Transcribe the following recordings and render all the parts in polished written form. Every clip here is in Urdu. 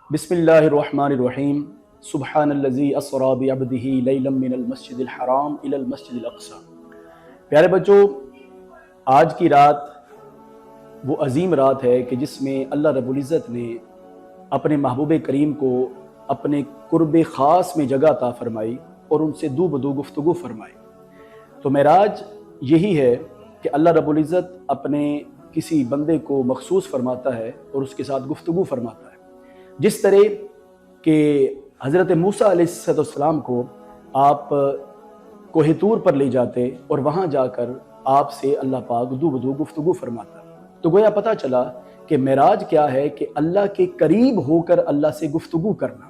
بسم اللہ الرحمن الرحیم سبحان الذی اسری بعبدہ لیلا من المسجد الحرام الی المسجد الاقصی۔ پیارے بچوں، آج کی رات وہ عظیم رات ہے کہ جس میں اللہ رب العزت نے اپنے محبوب کریم کو اپنے قرب خاص میں جگہ عطا فرمائی اور ان سے دو بدو گفتگو فرمائی۔ تو معراج یہی ہے کہ اللہ رب العزت اپنے کسی بندے کو مخصوص فرماتا ہے اور اس کے ساتھ گفتگو فرماتا ہے۔ جس طرح کہ حضرت موسیٰ علیہ السلام کو آپ کوہ طور پر لے جاتے اور وہاں جا کر آپ سے اللہ پاک دو بدو گفتگو فرماتا، تو گویا پتہ چلا کہ معراج کیا ہے کہ اللہ کے قریب ہو کر اللہ سے گفتگو کرنا۔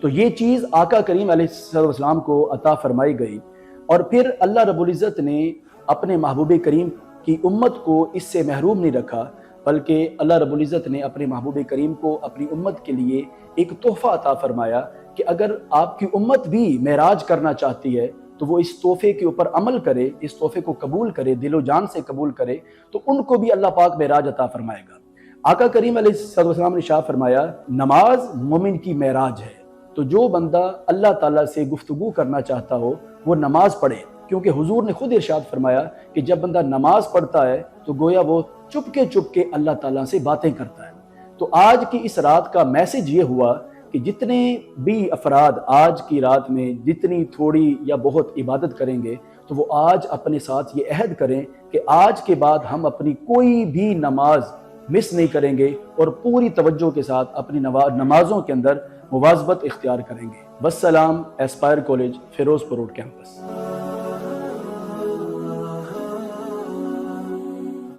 تو یہ چیز آقا کریم علیہ السلام کو عطا فرمائی گئی، اور پھر اللہ رب العزت نے اپنے محبوب کریم کی امت کو اس سے محروم نہیں رکھا، بلکہ اللہ رب العزت نے اپنے محبوب کریم کو اپنی امت کے لیے ایک تحفہ عطا فرمایا کہ اگر آپ کی امت بھی معراج کرنا چاہتی ہے تو وہ اس تحفے کے اوپر عمل کرے، اس تحفے کو قبول کرے، دل و جان سے قبول کرے، تو ان کو بھی اللہ پاک معراج عطا فرمائے گا۔ آقا کریم علیہ السلام نے ارشاد فرمایا، نماز مومن کی معراج ہے۔ تو جو بندہ اللہ تعالیٰ سے گفتگو کرنا چاہتا ہو وہ نماز پڑھے، کیونکہ حضور نے خود ارشاد فرمایا کہ جب بندہ نماز پڑھتا ہے تو گویا وہ چپ کے اللہ تعالیٰ سے باتیں کرتا ہے۔ تو آج کی اس رات کا میسج یہ ہوا کہ جتنے بھی افراد آج کی رات میں جتنی تھوڑی یا بہت عبادت کریں گے تو وہ آج اپنے ساتھ یہ عہد کریں کہ آج کے بعد ہم اپنی کوئی بھی نماز مس نہیں کریں گے اور پوری توجہ کے ساتھ اپنی نمازوں کے اندر مواظبت اختیار کریں گے۔ والسلام، ایسپائر کالج، فیروز پور روڈ کیمپس۔